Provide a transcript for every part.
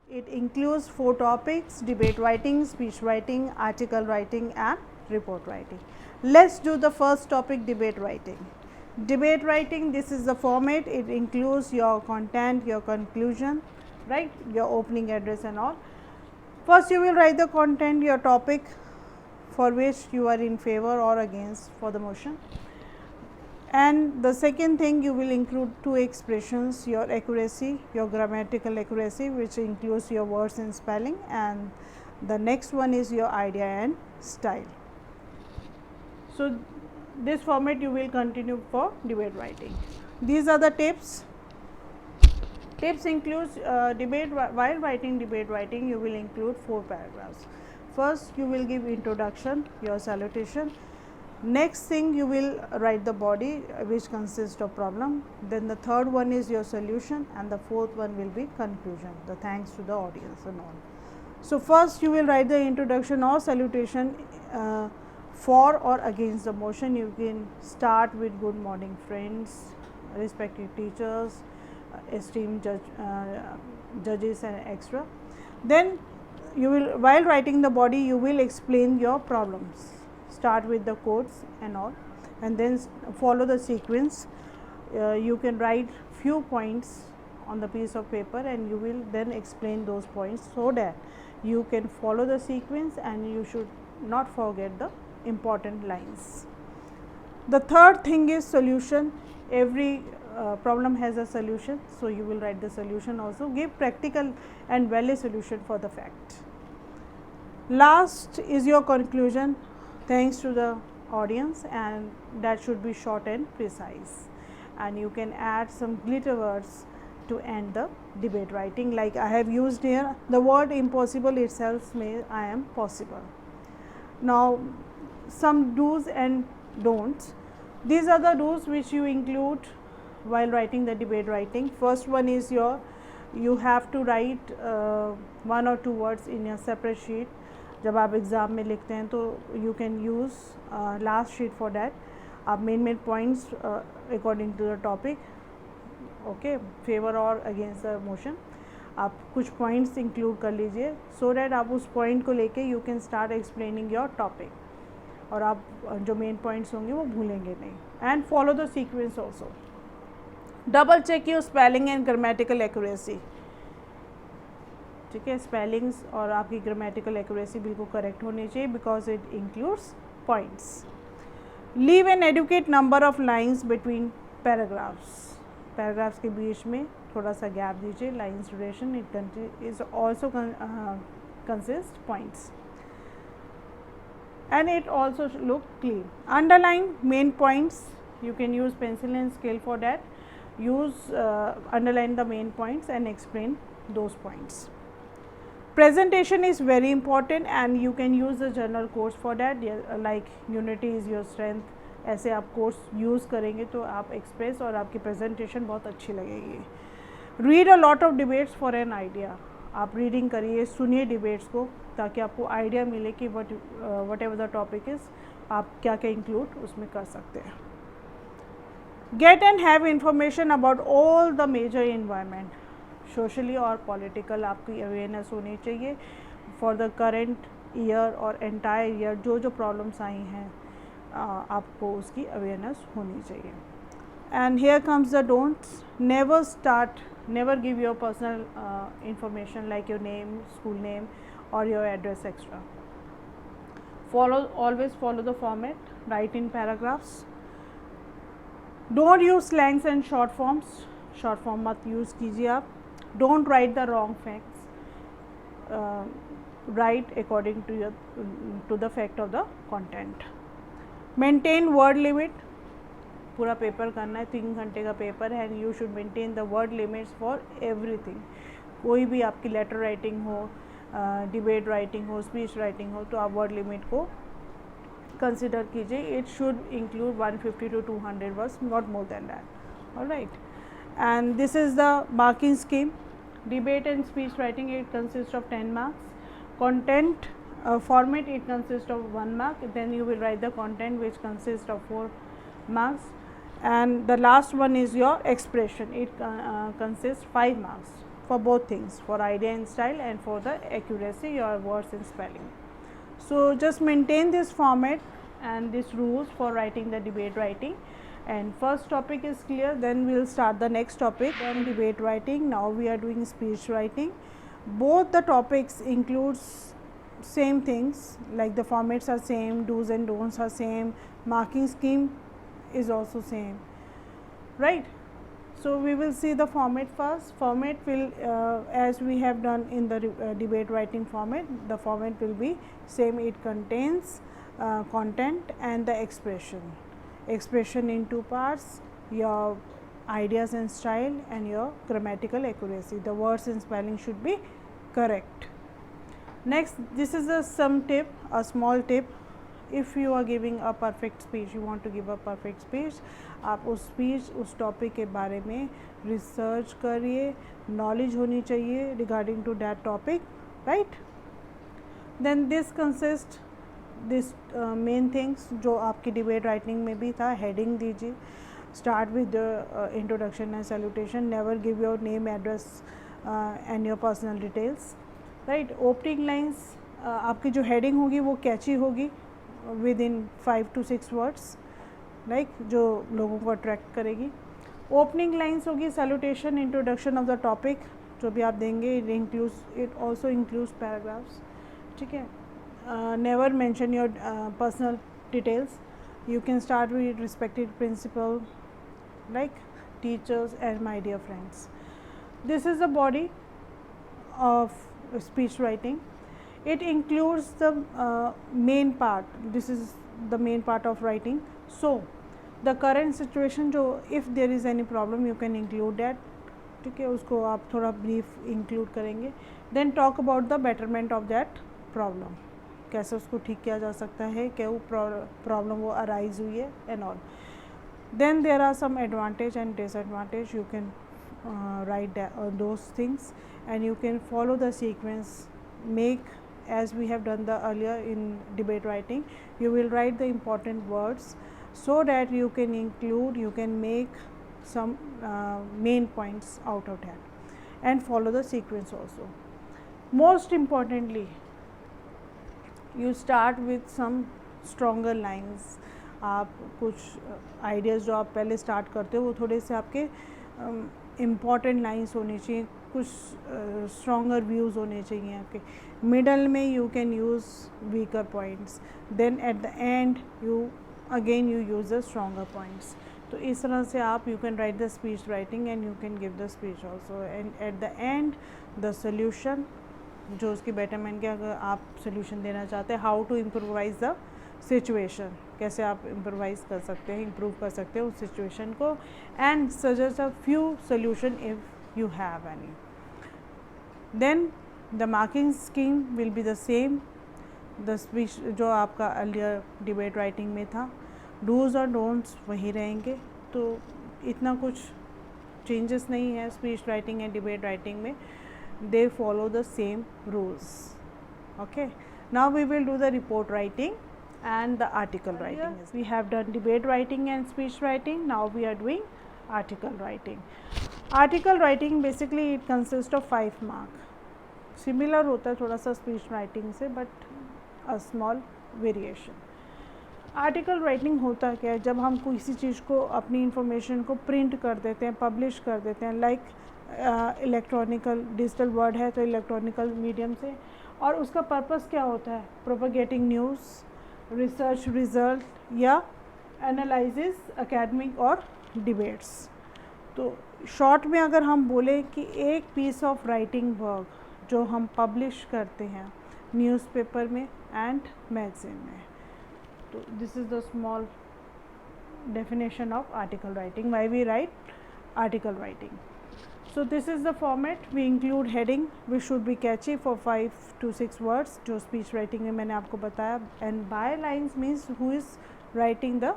It includes 4 topics: debate writing, speech writing, article writing and report writing. Let's do the first topic, debate writing. Debate writing, this is the format. It includes your content, your conclusion, right, your opening address and all. First you will write the content, your topic for which you are in favor or against for the motion. And the second thing, you will include 2 expressions: your accuracy, your grammatical accuracy, which includes your words and spelling, and the next one is your idea and style. So this format you will continue for debate writing. These are the tips. Tips includes while writing debate writing, you will include 4 paragraphs. First you will give introduction, your salutation. Next thing, you will write the body, which consists of problem. Then the third one is your solution, and the fourth one will be conclusion, the thanks to the audience and all. So first you will write the introduction or salutation for or against the motion. You can start with good morning friends, respected teachers, esteemed judges and extra. Then you will, while writing the body, you will explain your problems. Start with the quotes and all, and then follow the sequence. You can write few points on the piece of paper, and you will then explain those points so that you can follow the sequence and you should not forget the important lines. The third thing is solution. Every problem has a solution, so you will write the solution also. Give practical and valid solution for the fact. Last is your conclusion, thanks to the audience, and that should be short and precise, and you can add some glitter words to end the debate writing, like I have used here the word impossible itself may I am possible. Now some do's and don'ts. These are the do's which you include while writing the debate writing. First one is you have to write 1 or 2 words in a separate sheet. जब आप exam में लिखते हैं तो you can use last sheet for that. आप main points according to the topic, okay, favour और against the motion, आप कुछ पॉइंट्स इंक्लूड कर लीजिए सो डैट आप उस पॉइंट को लेके you can start explaining your topic, और आप जो मेन पॉइंट्स होंगे वो भूलेंगे नहीं. And follow the sequence also. Double check your spelling and grammatical accuracy. ठीक है, स्पेलिंग्स और आपकी ग्रामेटिकल एक्यूरेसी बिल्कुल करेक्ट होनी चाहिए, because it includes points. Leave an adequate number of lines between paragraphs. Paragraphs के बीच में थोड़ा सा गैप दीजिए. Lines duration it is also consist points, and it also look clean. Underline main points. You can use pencil and scale for that. Underline the main points and explain those points. Presentation is very important, and you can use the journal quotes for that, like unity is your strength. ऐसे आप course use करेंगे तो आप express और आपकी presentation बहुत अच्छी लगेगी. Read a lot of debates for an idea. आप रीडिंग करिए, सुनिए डिबेट्स को, ताकि आपको आइडिया मिले कि whatever the topic is आप क्या क्या इंक्लूड उसमें कर सकते हैं. Get and have information about all the major environment. Socially और पॉलिटिकल आपकी अवेयरनेस होनी चाहिए फॉर द करेंट ईयर और एंटायर ईयर. जो प्रॉब्लम्स आई हैं आपको उसकी अवेयरनेस होनी चाहिए. And here comes the don'ts. never give your personal information like your name, school name or your address extra. Always follow the format. Write in paragraphs. Don't use slangs and short forms. Short form मत use कीजिए आप. Don't write the wrong facts. Write according to the fact of the content. Maintain word limit. पूरा paper करना है, 3 घंटे का paper है, and you should maintain the word limits for everything. कोई भी आपकी लेटर राइटिंग हो, डिबेट राइटिंग हो, स्पीच राइटिंग हो, तो आप वर्ड लिमिट को कंसिडर कीजिए. It should include 150 to 200 words, not more than that. Alright, and this is the marking scheme. Debate and speech writing, it consist of 10 marks. Content format, it consists of 1 mark. Then you will write the content which consists of 4 marks. And the last one is your expression. It consists 5 marks. for both things, for idea and style and for the accuracy your words and spelling. So just maintain this format and these rules for writing the debate writing. And first topic is clear, then we will start the next topic, then debate writing. Now we are doing speech writing. Both the topics includes same things, like the formats are same, do's and don'ts are same, marking scheme is also same, right? So we will see the format first. Format will as we have done in the debate writing format, the format will be same. It contains content and the expression in two parts, your ideas and style and your grammatical accuracy. The words and spelling should be correct. Next, this is some tip, a small tip. If you are giving a perfect speech, you want to give a perfect speech, आप उस speech उस topic के बारे में research करिए, knowledge होनी चाहिए regarding to that topic, right. Then this consist this main things जो आपकी डिबेट राइटिंग में भी था. हेडिंग दीजिए, start with introduction and salutation, never give your name, address and your personal details, right. Opening lines, आपकी जो heading होगी वो कैची होगी, within 5 to 6 words, like जो लोगों को अट्रैक्ट करेगी. ओपनिंग लाइन्स होगी salutation, introduction of the topic जो भी आप देंगे, इट ऑल्सो इंक्लूड्स पैराग्राफ्स, ठीक है. Never mention your personal details. You can start with respected principal like teachers and my dear friends. This is the body of speech writing. It includes the main part. This is the main part of writing. So the current situation, जो if there is any problem you can include that, ठीक है, उसको आप थोड़ा brief include करेंगे. Then talk about the betterment of that problem, कैसे उसको ठीक किया जा सकता है, क्या वो problem वो arise हुई है and all. Then there are some advantage and disadvantage. You can write those things and you can follow the sequence. Make as we have done the earlier in debate writing, you will write the important words so that you can include, you can make some main points out of that and follow the sequence also. Most importantly, you start with some stronger lines. आप कुछ ideas जो आप पहले start करते हो वो थोड़े से आपके इम्पॉर्टेंट लाइन्स होनी चाहिए, कुछ स्ट्रॉन्गर व्यूज़ होने चाहिए आपके. मिडल में you can use weaker points, then at the end you again you use the stronger points. तो इस तरह से आप you can write the speech writing and you can give the speech also. And at the end the solution, जो उसकी betterment के अगर आप सोल्यूशन देना चाहते हैं, how to improvise the situation, कैसे आप इम्प्रोवाइज़ कर सकते हैं, इम्प्रूव कर सकते हैं उस सिचुएशन को, and suggest a few solution if you have any. Then the marking scheme will be the same. The speech जो आपका अर्लियर डिबेट राइटिंग में था, डूज़ और डोंट्स वही रहेंगे. तो इतना कुछ चेंजेस नहीं है speech writing and debate writing में. They follow the same rules. Okay, now we will do the report writing and the article writing. We have done debate writing and speech writing. Now we are doing article writing. Article writing basically it consists of 5 mark. Similar होता है थोड़ा सा speech writing से, but a small variation. Article writing होता क्या है, जब हम किसी चीज़ को, अपनी इंफॉर्मेशन को प्रिंट कर देते हैं, पब्लिश कर देते हैं, लाइक इलेक्ट्रॉनिकल डिजिटल वर्ड है तो इलेक्ट्रॉनिकल मीडियम से, और उसका पर्पस क्या होता है, प्रोपेगेटिंग न्यूज़, रिसर्च रिजल्ट या एनालिसिस एकेडमिक और डिबेट्स. तो शॉर्ट में अगर हम बोलें कि एक पीस ऑफ राइटिंग वर्क जो हम पब्लिश करते हैं न्यूज़पेपर में एंड मैगज़ीन में, तो this is the small definition of article writing, why we write article writing. So this is the format. We include heading which should be catchy for 5 to 6 words, जो speech writing में मैंने आपको बताया. And by lines means who is writing the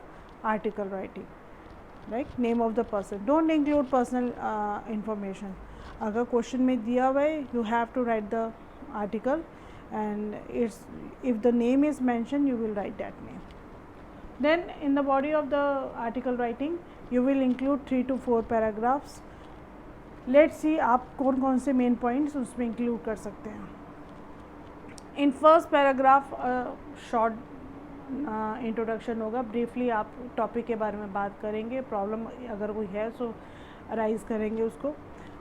article writing, like name of the person. Don't include personal information. अगर question में दिया हुआ है, you have to write the article, and it's, if the name is mentioned, you will write that name. Then in the body of the article writing, you will include 3 to 4 paragraphs. Let's see आप कौन कौन से main points उसमें include कर सकते हैं. In first paragraph short introduction होगा. Briefly आप टॉपिक के बारे में बात करेंगे, प्रॉब्लम अगर कोई है सो अराइज करेंगे उसको.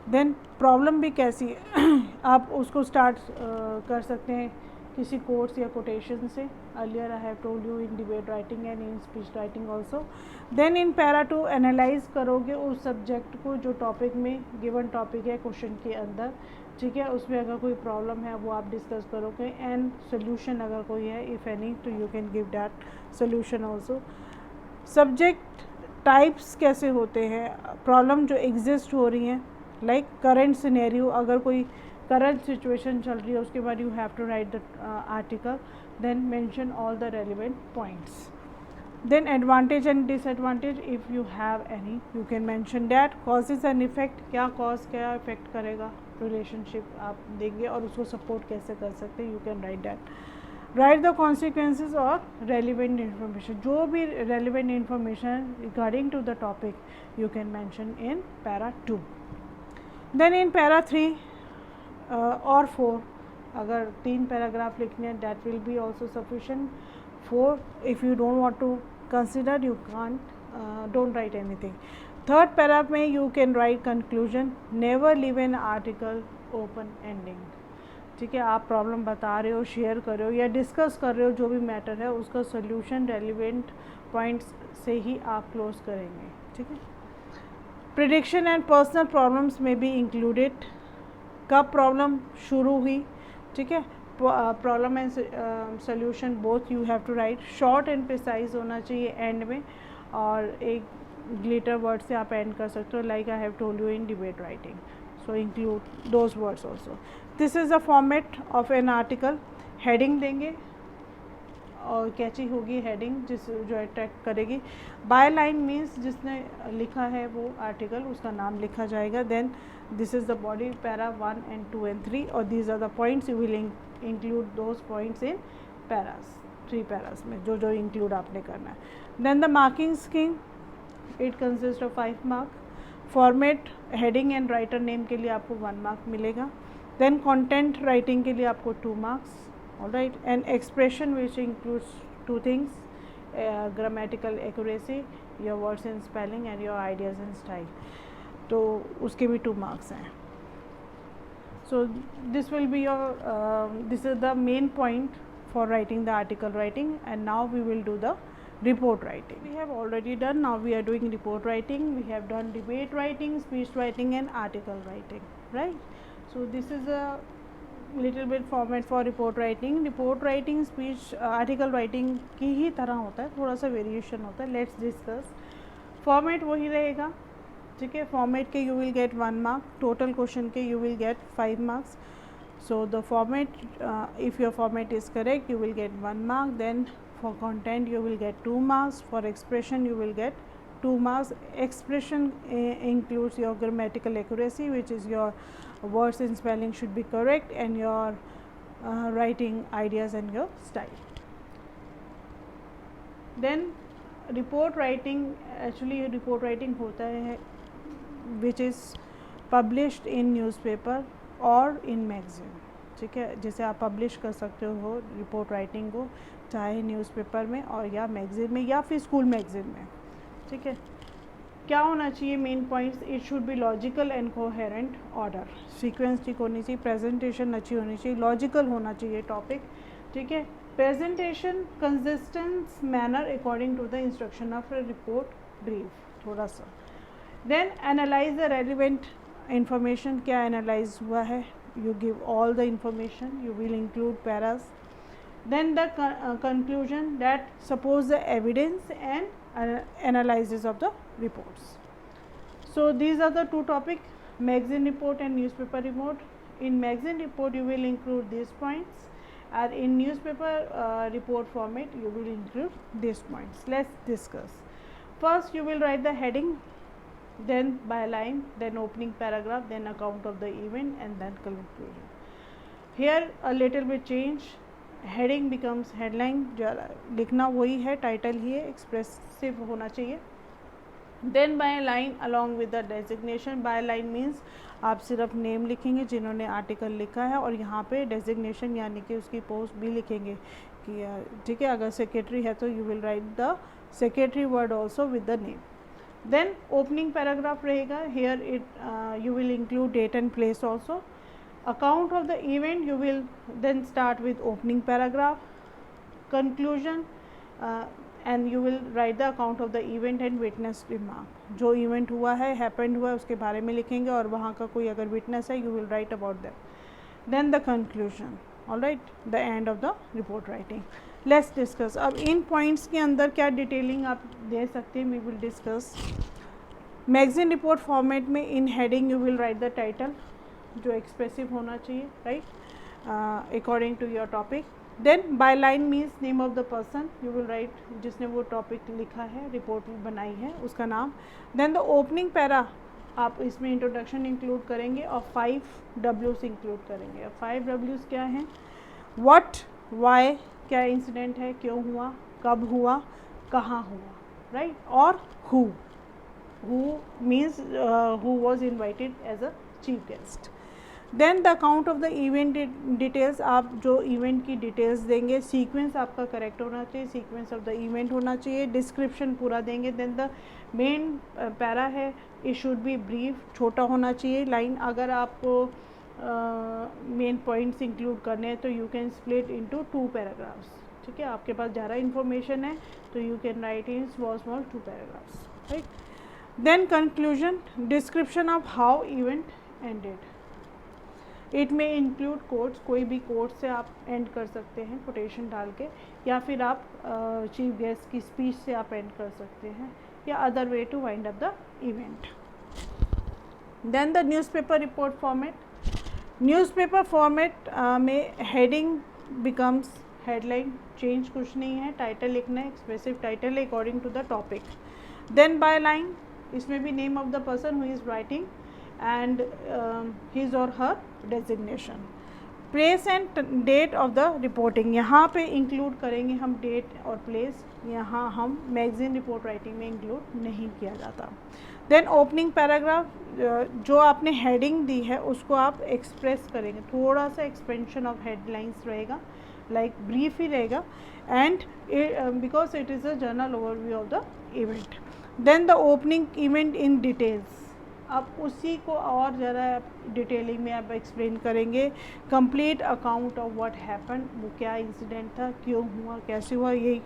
देन प्रॉब्लम भी कैसी है आप उसको स्टार्ट कर सकते हैं किसी कोट्स या कोटेशन से. Earlier I have told you in debate writing and in speech writing also. Then in para 2 analyse करोगे उस सब्जेक्ट को जो टॉपिक में गिवन टॉपिक है क्वेश्चन के अंदर, ठीक है. उसमें अगर कोई प्रॉब्लम है वो आप डिस्कस करोगे एंड सोल्यूशन अगर कोई है इफ़ एनी तो you can give that solution also. Subject types कैसे होते हैं, प्रॉब्लम जो एग्जिस्ट हो रही हैं लाइक करंट सिनेरियो, अगर कोई करंट सिचुएशन चल रही है उसके बाद you have to write the article. Then mention all the relevant points. Then advantage and disadvantage if you have any you can mention that. Causes and effect, क्या cause क्या effect करेगा relationship आप देंगे और उसको सपोर्ट कैसे कर सकते हैं, you can write that. Write the consequences और रेलिवेंट इंफॉर्मेशन, जो भी relevant information regarding to the topic you can mention in para 2. Then in para 3 और 4 अगर 3 पैराग्राफ लिखने हैं that will be also sufficient. 4 if you don't want to consider you can't don't write anything. Third paragraph में you can write conclusion. Never leave an article open ending, ठीक है. आप problem बता रहे हो, शेयर कर रहे हो या डिस्कस कर रहे हो जो भी मैटर है उसका सोल्यूशन रेलिवेंट पॉइंट्स से ही आप क्लोज करेंगे, ठीक है. प्रिडिक्शन एंड पर्सनल प्रॉब्लम्स में भी इंक्लूडेड. कब प्रॉब्लम शुरू हुई, ठीक है. Problem and solution both you have to write. Short and precise होना चाहिए एंड में, और एक ग्लिटर वर्ड से आप एंड कर सकते हो like I have told you in debate writing. So include those words also. This is the format of an article. Heading देंगे और कैची होगी हेडिंग जिस जो अट्रैक्ट करेगी. बाय लाइन मीन्स जिसने लिखा है वो आर्टिकल उसका नाम लिखा जाएगा. Then this is the body para 1 and 2 and 3 और these are the points you will include those points in paras 3 paras में जो जो इंक्लूड आपने करना है. Then the marking scheme, it consist of 5 mark. Format heading and writer name के लिए आपको 1 मार्क मिलेगा. देन कंटेंट राइटिंग के लिए आपको 2 marks. All right, and expression which includes 2 things, grammatical accuracy, your words and spelling and your ideas and style. तो उसके भी 2 marks हैं. So this will be your this is the main point for writing the article writing. And now we will do the report writing. We have already done, now we are doing report writing. We have done debate writing, speech writing and article writing, right? So this is a little bit format for report writing. Report writing speech article writing की ही तरह होता है, थोड़ा सा variation होता है. Let's discuss. Format वही रहेगा, ठीक है. फॉर्मेट के you will get 1 mark. Total question के you will get 5 marks. So the format if your format is correct you will get 1 mark. Then for content you will get 2 marks. For expression you will get 2 marks. Expression includes your grammatical accuracy, which is your words and spelling should be correct, and your writing ideas and your style. Then report writing, actually report writing होता है which is published in newspaper और in magazine, ठीक है. जैसे आप publish कर सकते हो रिपोर्ट राइटिंग को चाहे न्यूज़पेपर में और या मैगज़ीन में या फिर स्कूल मैगज़ीन में, ठीक है. क्या होना चाहिए main points? It should be logical and coherent order. Sequence ठीक होनी चाहिए, प्रेजेंटेशन अच्छी होनी चाहिए, लॉजिकल होना चाहिए टॉपिक, ठीक है. Presentation consistent manner according to the instruction of report brief थोड़ा सा. Then analyse the relevant information. क्या एनालाइज हुआ है? you give all the information, you will include paras. Then the conclusion, that suppose the evidence and analysis of the reports. So these are the 2 topics, magazine report and newspaper report. In magazine report you will include these points, and in newspaper report format you will include these points. Let's discuss. First you will write the heading, then byline, then opening paragraph, then account of the event, and then conclusion. Here a little bit change. Heading becomes headline. जो लिखना वही है, title ही है, expressive होना चाहिए. Then byline along with the designation, byline means आप सिर्फ name लिखेंगे जिन्होंने आर्टिकल लिखा है, और यहाँ पे डेजिग्नेशन यानी कि उसकी पोस्ट भी लिखेंगे कि ठीक है, अगर सेक्रेटरी है तो you will write the secretary word also with the name. Then opening paragraph रहेगा, here it you will include date and place also. Account of the event, you will then start with opening paragraph. Conclusion, and you will write the account of the event and witness remark. जो event हुआ है, happened हुआ है, उसके बारे में लिखेंगे, और वहाँ का कोई अगर witness है, you will write about them. Then the conclusion, all right, the end of the report writing. Let's discuss. अब इन points के अंदर क्या detailing आप दे सकते हैं, we will discuss. Magazine report format में in heading you will write the title, जो expressive होना चाहिए, right, according to your topic. Then byline means name of the person, you will write जिसने वो topic लिखा है, report बनाई है, उसका नाम. देन द ओपनिंग पैरा, आप इसमें इंट्रोडक्शन इंक्लूड करेंगे और 5 W's इंक्लूड करेंगे. 5 W's क्या हैं? व्हाट, वाई, क्या इंसिडेंट है, क्यों हुआ, कब हुआ, कहाँ हुआ, राइट, और who means who was invited as a chief guest. Then the account of the event details, आप जो इवेंट की डिटेल्स देंगे, सीक्वेंस आपका करेक्ट होना चाहिए, सीक्वेंस ऑफ द इवेंट होना चाहिए, डिस्क्रिप्शन पूरा देंगे. देन द मेन पैरा है, इट शुड बी ब्रीफ, छोटा होना चाहिए लाइन. अगर आपको मेन पॉइंट्स इंक्लूड करने हैं तो you can split into 2 paragraphs. ठीक है, आपके पास ज़्यादा इन्फॉर्मेशन है तो you can write in small 2 paragraphs, right. Then conclusion, description of how event ended. It में इंक्लूड कोट्स, कोई भी कोट से आप एंड कर सकते हैं कोटेशन डाल के, या फिर आप चीफ गेस्ट की स्पीच से आप एंड कर सकते हैं, या other way to wind up the event. Then the newspaper report format. Newspaper format में हेडिंग बिकम्स हेडलाइन, चेंज कुछ नहीं है, टाइटल लिखना है, एक्सप्रेसिव टाइटल है according to the topic. Then byline, इसमें भी name of the person who is writing and his or her designation. Place and date of the reporting, यहाँ पे इंक्लूड करेंगे हम डेट और प्लेस, यहाँ हम मैगजीन रिपोर्ट राइटिंग में इंक्लूड नहीं किया जाता. देन ओपनिंग पैराग्राफ, जो आपने हेडिंग दी है उसको आप एक्सप्रेस करेंगे, थोड़ा सा एक्सपेंशन ऑफ हेडलाइंस रहेगा, लाइक ब्रीफ ही रहेगा, and because it is a general overview of the event. Then the opening event in details, आप उसी को और ज़रा डिटेलिंग में आप एक्सप्लेन करेंगे. Complete account of what happen, वो क्या इंसिडेंट था, क्यों हुआ, कैसे हुआ, यही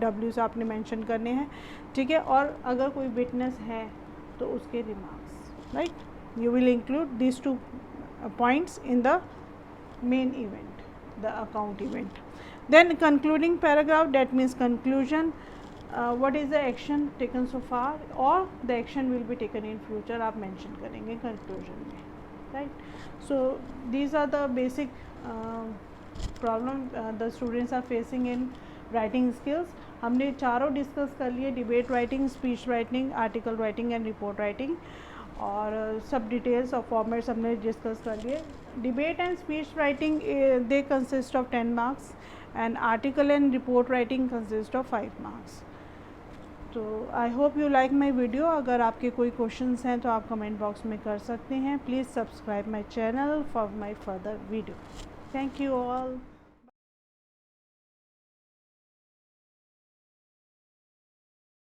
डब्ल्यूज आपने मेंशन करने हैं. ठीक है, और अगर कोई विटनेस है तो उसके remarks, right, you will include this 2 points in the main event, the account event. Then concluding paragraph, that means conclusion, what is the action taken so far or the action will be taken in future, आप mention करेंगे conclusion में, right. So these are the basic problem the students are facing in writing skills. हमने चारों discuss कर लिए, debate writing, speech writing, article writing and report writing, और सब details और फॉर्मेट्स हमने डिस्कस कर लिए. Debate and speech writing they consist of 10 marks and article and report writing consist of 5 marks. तो I hope you like my video. अगर आपके कोई क्वेश्चंस हैं तो आप कमेंट बॉक्स में कर सकते हैं. Please subscribe my channel for my further video. Thank you all.